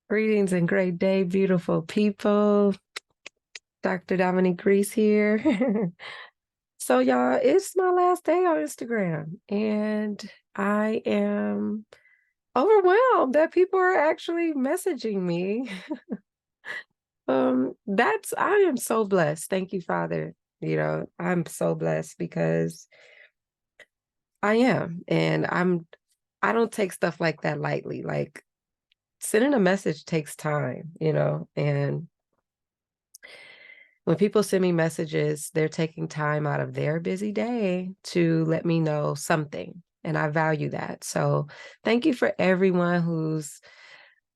Greetings and great day, beautiful people. Dr. Dominique Reese here. So, y'all, it's my last day on Instagram, and I am overwhelmed that people are actually messaging me. I am so blessed. Thank you, Father. I'm so blessed because I am, and I don't take stuff like that lightly. Like sending a message takes time, and when people send me messages, they're taking time out of their busy day to let me know something. And I value that. So thank you for everyone who's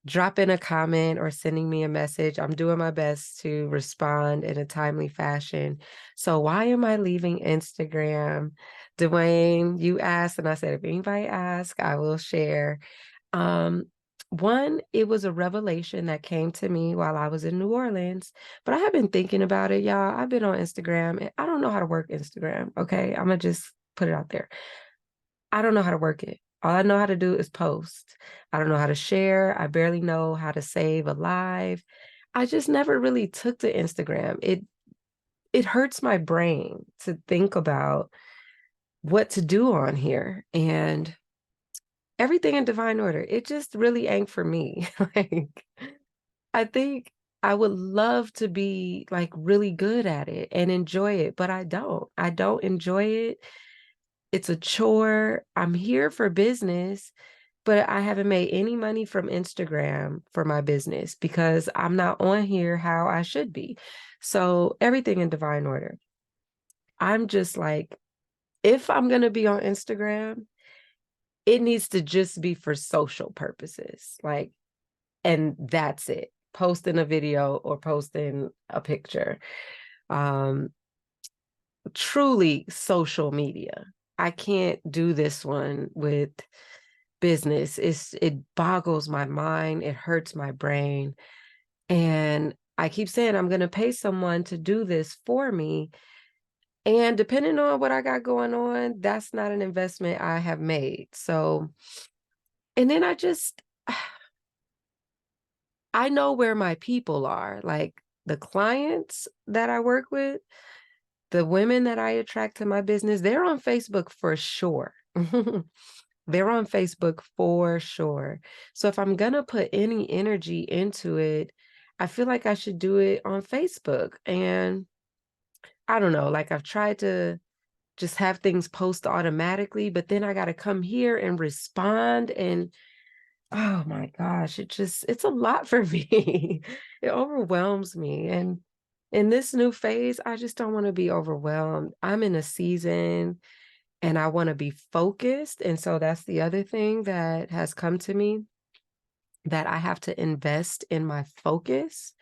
dropping a comment or sending me a message. I'm doing my best to respond in a timely fashion. So why am I leaving Instagram? Dwayne, you asked, and I said, if anybody asks, I will share. Um, One, it was a revelation that came to me while I was in New Orleans, but I have been thinking about it, y'all. I've been on Instagram and I don't know how to work Instagram. Okay. I'm gonna just put it out there. I don't know how to work it. All I know how to do is post. I don't know how to share. I barely know how to save a live. I just never really took to Instagram. It hurts my brain to think about what to do on here. And everything in divine order. It just really ain't for me. Like, I think I would love to be like really good at it and enjoy it, but I don't. I don't enjoy it. It's a chore. I'm here for business, but I haven't made any money from Instagram for my business because I'm not on here how I should be. So, everything in divine order. I'm just like, if I'm going to be on Instagram, it needs to just be for social purposes. Like, and that's it. Posting a video or posting a picture. Um, Truly social media. I can't do this one with business. It boggles my mind. It hurts my brain. And I keep saying I'm going to pay someone to do this for me. And depending on what I got going on, that's not an investment I have made. So, and then I know where my people are, like the clients that I work with, the women that I attract to my business, they're on Facebook for sure. They're on Facebook for sure. So if I'm going to put any energy into it, I feel like I should do it on Facebook. And I don't know, like I've tried to just have things post automatically, but then I got to come here and respond. And oh my gosh, it's a lot for me. It overwhelms me. And in this new phase, I just don't want to be overwhelmed. I'm in a season and I want to be focused. And so that's the other thing that has come to me, that I have to invest in my focus.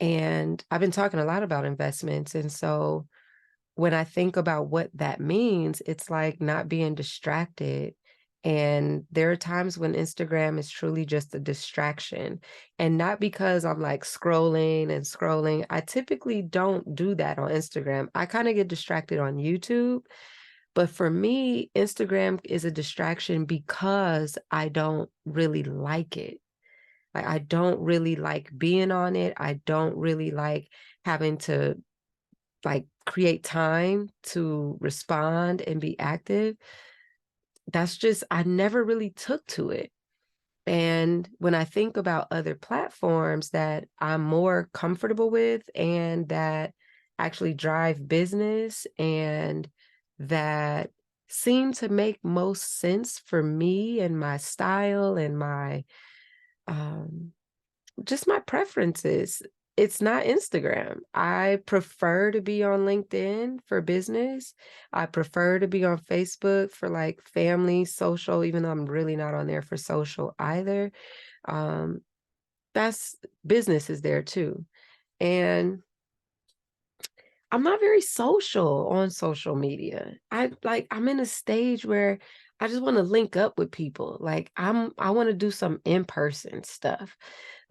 And I've been talking a lot about investments. And so when I think about what that means, it's like not being distracted. And there are times when Instagram is truly just a distraction. And not because I'm like scrolling and scrolling. I typically don't do that on Instagram. I kind of get distracted on YouTube. But for me, Instagram is a distraction because I don't really like it. Like, I don't really like being on it. I don't really like having to like create time to respond and be active. That's just, I never really took to it. And when I think about other platforms that I'm more comfortable with and that actually drive business and that seem to make most sense for me and my style and my um, just my preferences. It's not Instagram. I prefer to be on LinkedIn for business. I prefer to be on Facebook for like family, social, even though I'm really not on there for social either. Um, that's business is there too. And I'm not very social on social media. I'm in a stage where I just want to link up with people. Like I want to do some in-person stuff.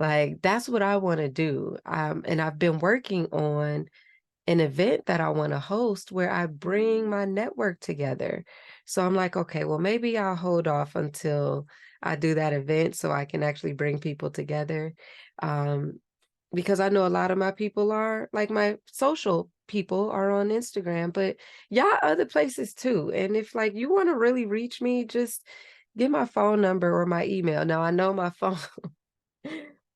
Like that's what I want to do. And I've been working on an event that I want to host where I bring my network together. So I'm like, okay, well, maybe I'll hold off until I do that event so I can actually bring people together. Um, because I know a lot of my people are like my social people are on Instagram, but y'all other places too. And if like you want to really reach me, just get my phone number or my email. Now I know my phone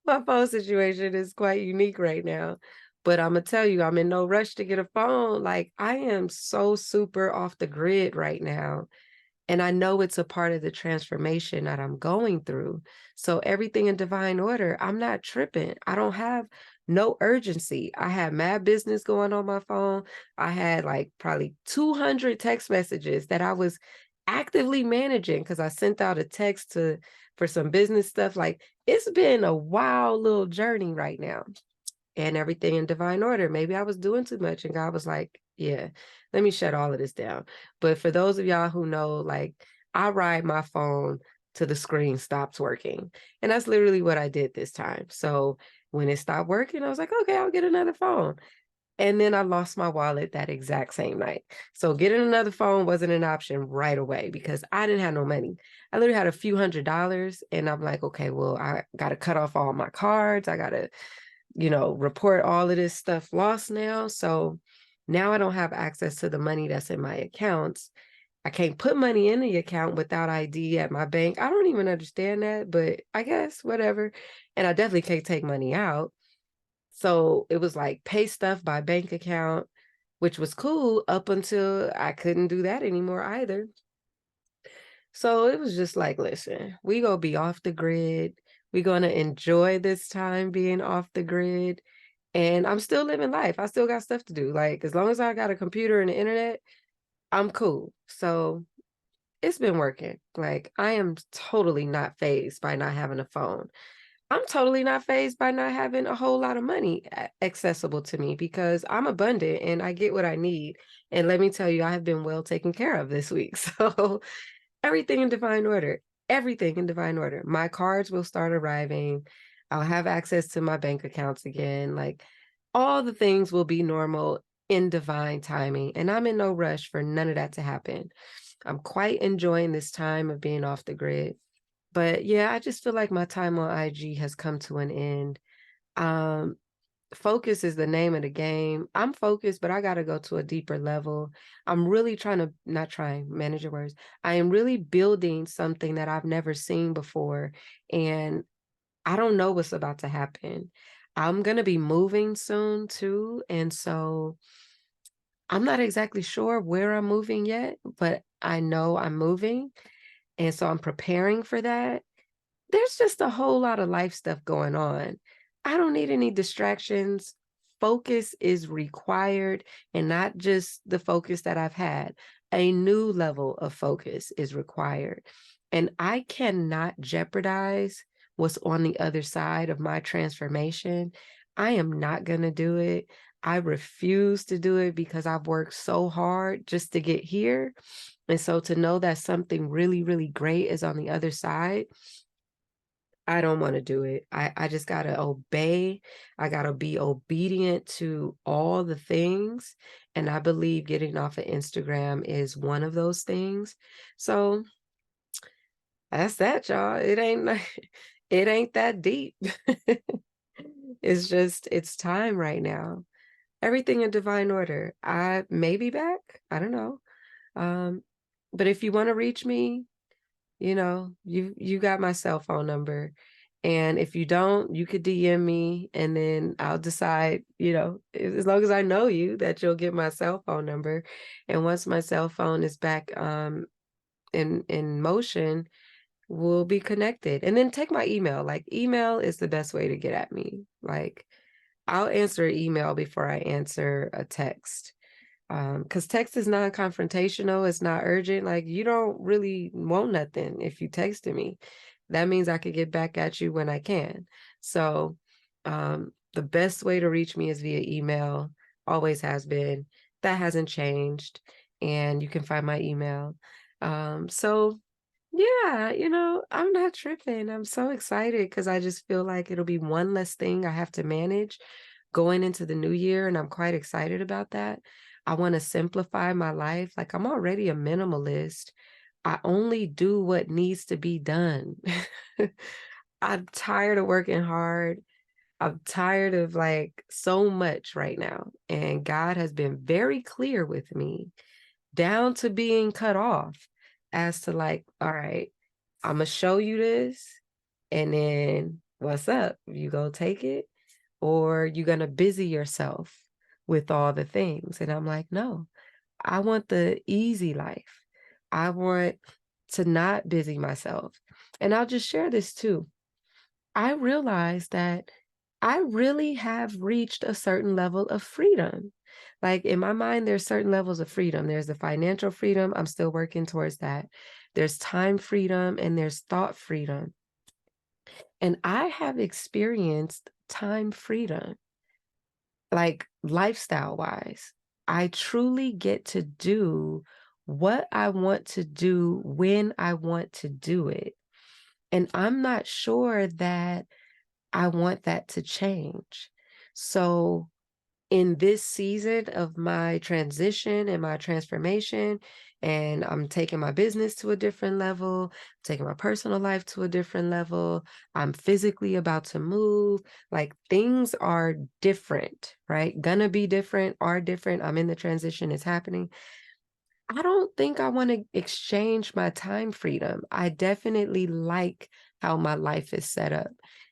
my phone situation is quite unique right now, but Imma tell you, I'm in no rush to get a phone. Like I am so super off the grid right now. And I know it's a part of the transformation that I'm going through. So everything in divine order, I'm not tripping. I don't have no urgency. I had mad business going on my phone. I had like probably 200 text messages that I was actively managing because I sent out a text to for some business stuff. Like it's been a wild little journey right now and everything in divine order. Maybe I was doing too much and God was like, yeah, let me shut all of this down. But for those of y'all who know, like I ride my phone till the screen stops working. And that's literally what I did this time. So when it stopped working, I was like, okay, I'll get another phone. And then I lost my wallet that exact same night. So getting another phone wasn't an option right away because I didn't have no money. I literally had a few $100s and I'm like, okay, well, I got to cut off all my cards. I got to report all of this stuff lost now. So now I don't have access to the money that's in my accounts. I can't put money in the account without ID at my bank. I don't even understand that, but I guess whatever. And I definitely can't take money out. So it was like pay stuff by bank account, which was cool up until I couldn't do that anymore either. So it was just like, listen, we gonna be off the grid. We're gonna enjoy this time being off the grid. And I'm still living life. I still got stuff to do. Like, as long as I got a computer and the internet, I'm cool. So it's been working. Like, I am totally not phased by not having a phone. I'm totally not phased by not having a whole lot of money accessible to me because I'm abundant and I get what I need. And let me tell you, I have been well taken care of this week. So everything in divine order. Everything in divine order. My cards will start arriving. I'll have access to my bank accounts again. Like all the things will be normal in divine timing. And I'm in no rush for none of that to happen. I'm quite enjoying this time of being off the grid. But yeah, I just feel like my time on IG has come to an end. Um, Focus is the name of the game. I'm focused, but I got to go to a deeper level. I'm really trying to, not trying, manage your words. I am really building something that I've never seen before. And I don't know what's about to happen. I'm going to be moving soon too. And so I'm not exactly sure where I'm moving yet, but I know I'm moving. And so I'm preparing for that. There's just a whole lot of life stuff going on. I don't need any distractions. Focus is required, and not just the focus that I've had. A new level of focus is required. And I cannot jeopardize what's on the other side of my transformation. I am not going to do it. I refuse to do it because I've worked so hard just to get here. And so to know that something really, really great is on the other side, I don't want to do it. I just got to obey. I got to be obedient to all the things. And I believe getting off of Instagram is one of those things. So that's that, y'all. It ain't it ain't that deep. It's just it's time right now. Everything in divine order. I may be back. I don't know. Um, but if you want to reach me, you got my cell phone number. And if you don't, you could DM me and then I'll decide, as long as I know you, that you'll get my cell phone number. And once my cell phone is back in motion, we'll be connected. And then take my email. Like email is the best way to get at me. Like I'll answer an email before I answer a text. Because text is non-confrontational, it's not urgent. Like you don't really want nothing if you texted me. That means I could get back at you when I can. So the best way to reach me is via email, always has been. That hasn't changed. And you can find my email. So yeah, I'm not tripping. I'm so excited because I just feel like it'll be one less thing I have to manage going into the new year, and I'm quite excited about that. I want to simplify my life. Like, I'm already a minimalist. I only do what needs to be done. I'm tired of working hard. I'm tired of like so much right now. And God has been very clear with me, down to being cut off, as to like, all right, I'm gonna show you this, and then what's up? You go take it, or you gonna busy yourself with all the things? And I'm like, no, I want the easy life. I want to not busy myself. And I'll just share this too. I realized that I really have reached a certain level of freedom. Like, in my mind, there's certain levels of freedom. There's the financial freedom. I'm still working towards that. There's time freedom and there's thought freedom. And I have experienced time freedom, like lifestyle wise. I truly get to do what I want to do when I want to do it. And I'm not sure that I want that to change. So, in this season of my transition and my transformation, and I'm taking my business to a different level, taking my personal life to a different level, I'm physically about to move. Like, things are different, right? Gonna be different, are different. I'm in the transition, it's happening. I don't think I want to exchange my time freedom. I definitely like how my life is set up.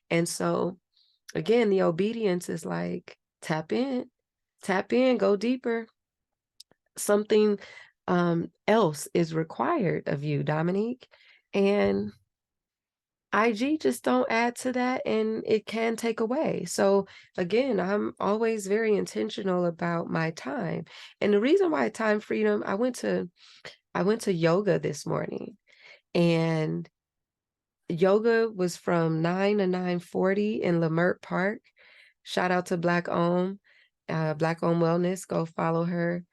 And so, again, the obedience is like, tap in, go deeper. Something else is required of you, Dominique. And IG just don't add to that, and it can take away. So again, I'm always very intentional about my time. And the reason why time freedom, I went to yoga this morning, and yoga was from 9 to 9:40 in Leimert Park. Shout out to Black Owned Wellness. Go follow her.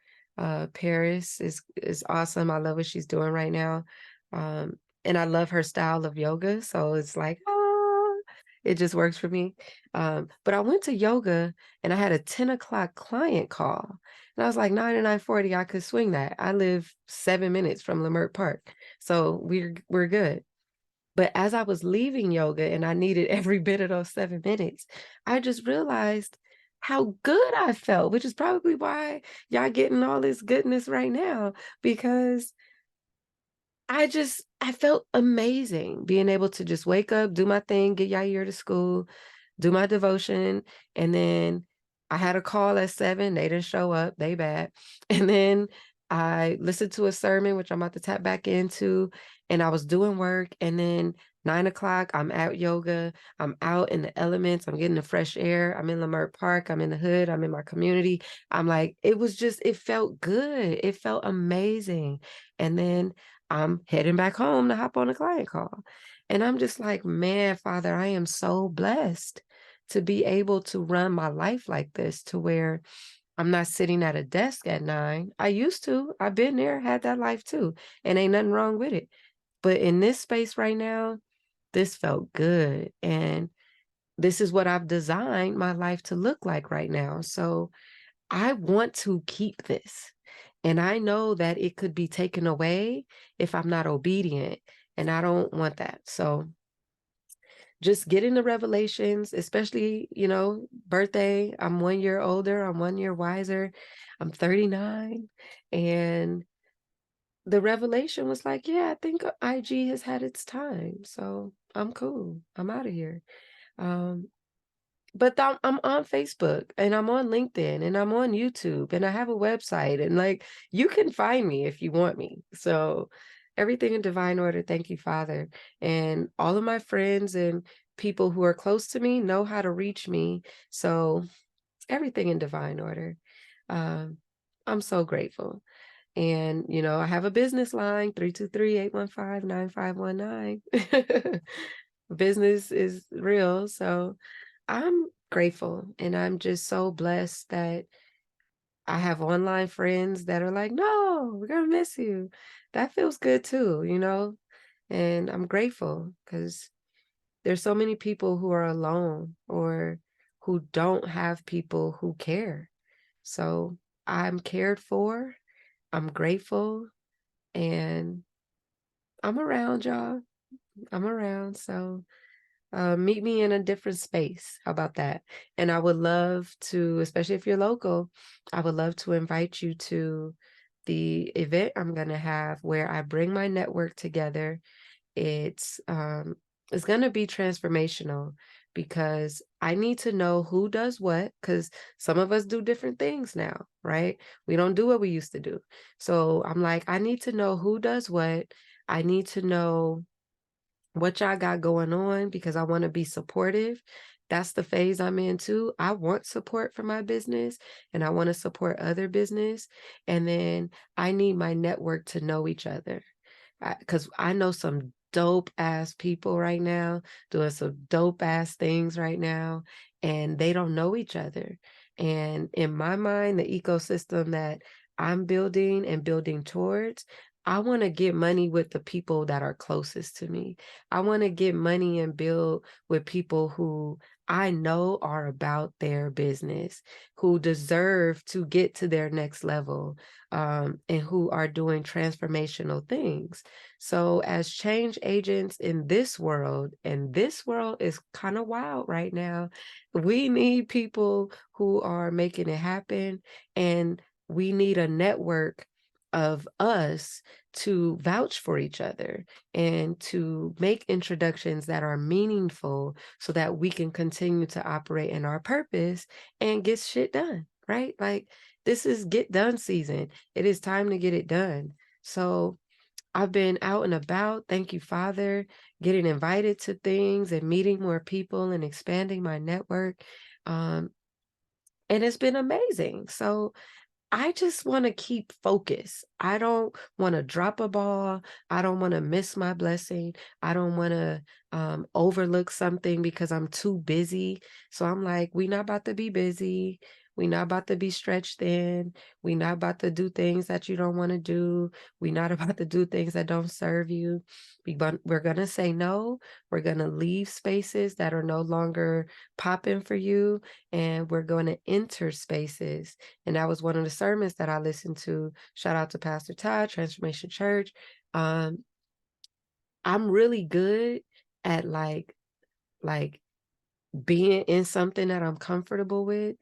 Paris is awesome. I love what she's doing right now. Um, and I love her style of yoga. So it's like, it just works for me. But I went to yoga and I had a 10 o'clock client call. And I was like, 9 to 9:40, I could swing that. I live 7 minutes from Leimert Park. So we're good. But as I was leaving yoga and I needed every bit of those 7 minutes, I just realized how good I felt, which is probably why y'all getting all this goodness right now, because I felt amazing being able to just wake up, do my thing, get Yair to school, do my devotion, and then I had a call at 7. They didn't show up, they bad. And then I listened to a sermon, which I'm about to tap back into, and I was doing work, and then 9 o'clock, I'm at yoga, I'm out in the elements, I'm getting the fresh air, I'm in Leimert Park, I'm in the hood, I'm in my community. I'm like, it felt good. It felt amazing. And then I'm heading back home to hop on a client call. And I'm just like, man, Father, I am so blessed to be able to run my life like this, to where I'm not sitting at a desk at 9. I used to. I've been there, had that life too, and ain't nothing wrong with it. But in this space right now, this felt good. And this is what I've designed my life to look like right now. So I want to keep this. And I know that it could be taken away if I'm not obedient. And I don't want that. So just getting the revelations, especially, birthday. I'm 1 year older, I'm 1 year wiser. I'm 39. And the revelation was like, yeah, I think IG has had its time. So I'm cool. I'm out of here. Um, but I'm on Facebook and I'm on LinkedIn and I'm on YouTube and I have a website, and like, you can find me if you want me. So everything in divine order. Thank you, Father. And all of my friends and people who are close to me know how to reach me. So everything in divine order. Um, I'm so grateful. And, I have a business line, 323-815-9519. Business is real. So I'm grateful, and I'm just so blessed that I have online friends that are like, no, we're going to miss you. That feels good too. And I'm grateful because there's so many people who are alone or who don't have people who care. So I'm cared for, I'm grateful, and I'm around, y'all. I'm around, so meet me in a different space. How about that? And I would love to, especially if you're local, I would love to invite you to the event I'm going to have where I bring my network together. It's um it's going to be transformational because I need to know who does what cuz some of us do different things now, right? We don't do what we used to do. So I'm like I need to know who does what. I need to know what y'all got going on because I want to be supportive. That's the phase I'm in too. I want support for my business and I want to support other business. And then I need my network to know each other because I know some dope ass people right now doing some dope ass things right now, and they don't know each other. And in my mind, the ecosystem that I'm building and building towards, I want to get money with the people that are closest to me. I want to get money and build with people who I know are about their business, who deserve to get to their next level, and who are doing transformational things. So, as change agents in this world, and this world is kind of wild right now, we need people who are making it happen, and we need a network of us to vouch for each other and to make introductions that are meaningful so that we can continue to operate in our purpose and get shit done, right? Like, this is get done season. It is time to get it done. So, I've been out and about, thank you, Father, getting invited to things and meeting more people and expanding my network. Um, and it's been amazing. So I just want to keep focus. I don't want to drop a ball. I don't want to miss my blessing. I don't want to overlook something because I'm too busy. So I'm like, we not about to be busy. We not about to be stretched thin. We not about to do things that you don't want to do. We not about to do things that don't serve you. We're going to say no. We're going to leave spaces that are no longer popping for you. And we're going to enter spaces, and that was one of the sermons that I listened to. Shout out to Pastor Todd, Transformation Church. Um, I'm really good at like being in something that I'm comfortable with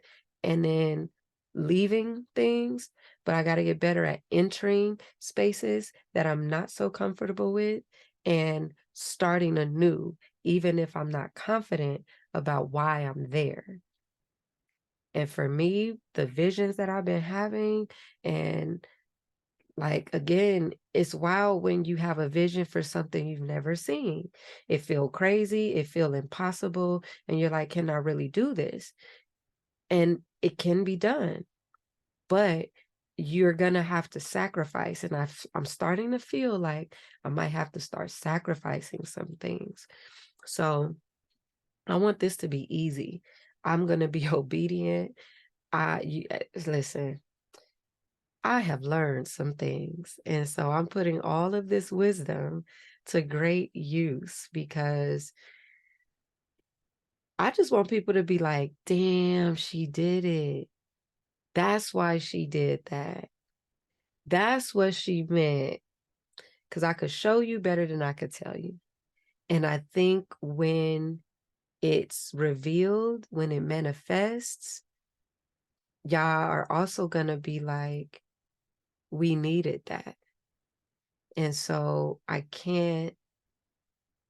and then leaving things, but I got to get better at entering spaces that I'm not so comfortable with and starting anew, even if I'm not confident about why I'm there. And for me, the visions that I've been having, and like again, it's wild when you have a vision for something you've never seen. It feel crazy, it feel impossible, and you're like, can I really do this? And it can be done, but you're gonna have to sacrifice. And I'm starting to feel like I might have to start sacrificing some things. So I want this to be easy. I'm gonna be obedient. Listen, I have learned some things. And so I'm putting all of this wisdom to great use because I just want people to be like, damn, she did it. That's why she did that. That's what she meant. Because I could show you better than I could tell you. And I think when it's revealed, when it manifests, y'all are also going to be like, we needed that. And so I can't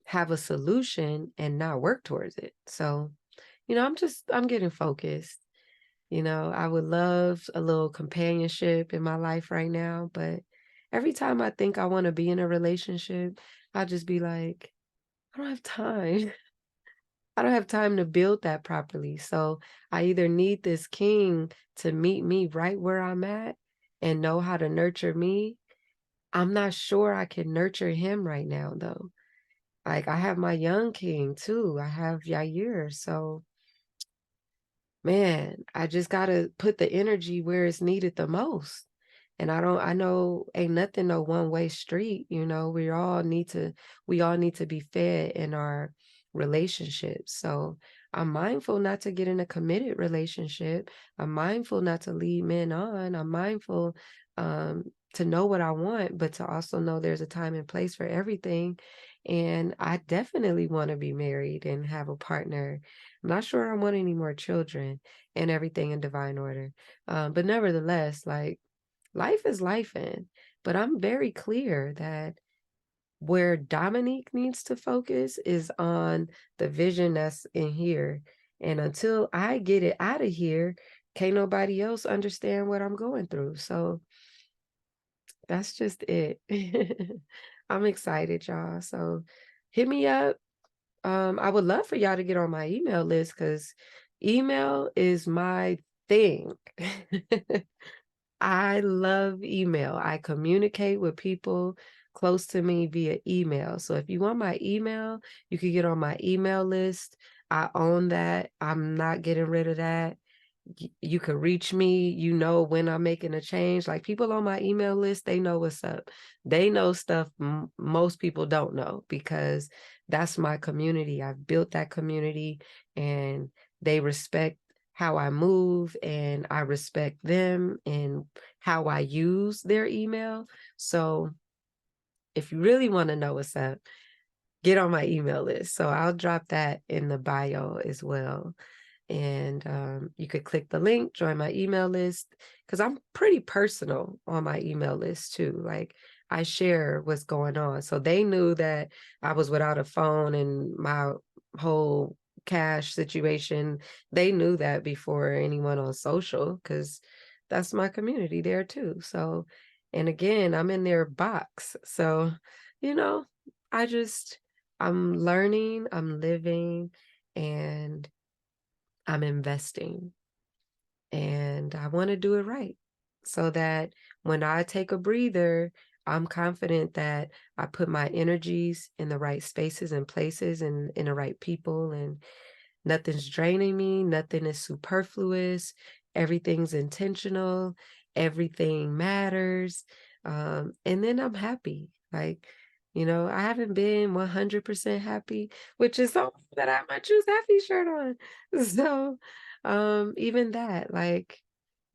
have a solution and not work towards it. So, I'm getting focused. I would love a little companionship in my life right now, but every time I think I want to be in a relationship, I'll just be like, I don't have time. I don't have time to build that properly. So I either need this king to meet me right where I'm at and know how to nurture me. I'm not sure I can nurture him right now, though. Like, I have my young king too. I have Yair. So, man, I just gotta put the energy where it's needed the most. And I know ain't nothing no one-way street, we all need to be fed in our relationships. So I'm mindful not to get in a committed relationship. I'm mindful not to lead men on. I'm mindful to know what I want, but to also know there's a time and place for everything. And I definitely want to be married and have a partner. I'm not sure I want any more children and everything in divine order. But nevertheless, like life is life in. But I'm very clear that where Dominique needs to focus is on the vision that's in here. And until I get it out of here, can't nobody else understand what I'm going through. So that's just it. I'm excited, y'all. So hit me up. I would love for y'all to get on my email list because email is my thing. I love email. I communicate with people close to me via email. So if you want my email, you can get on my email list. I own that. I'm not getting rid of that. You can reach me, when I'm making a change. Like people on my email list, they know what's up. They know stuff most people don't know because that's my community. I've built that community and they respect how I move and I respect them and how I use their email. So if you really want to know what's up, get on my email list. So I'll drop that in the bio as well. And you could click the link, join my email list, because I'm pretty personal on my email list too. Like I share what's going on. So they knew that I was without a phone and my whole cash situation. They knew that before anyone on social, because that's my community there too. So, and again, I'm in their box. So, you know, I just, I'm learning, I'm living, and I'm investing. And I want to do it right so that when I take a breather, I'm confident that I put my energies in the right spaces and places and in the right people, and nothing's draining me, nothing is superfluous, everything's intentional, everything matters. And then I'm happy. Like, I haven't been 100% happy, which is so that I have my Choose Happy shirt on. So, even that, like,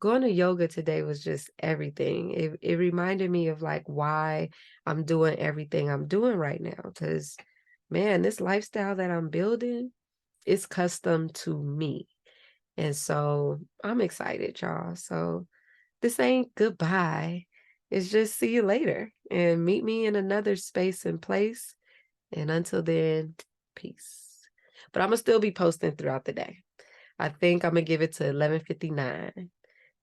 going to yoga today was just everything. It reminded me of like why I'm doing everything I'm doing right now. Because, man, this lifestyle that I'm building, it's custom to me. And so I'm excited, y'all. So this ain't goodbye. It's just see you later and meet me in another space and place. And until then, peace. But I'm going to still be posting throughout the day. I think I'm going to give it to 11:59.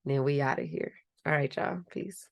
Then we out of here. All right, y'all. Peace.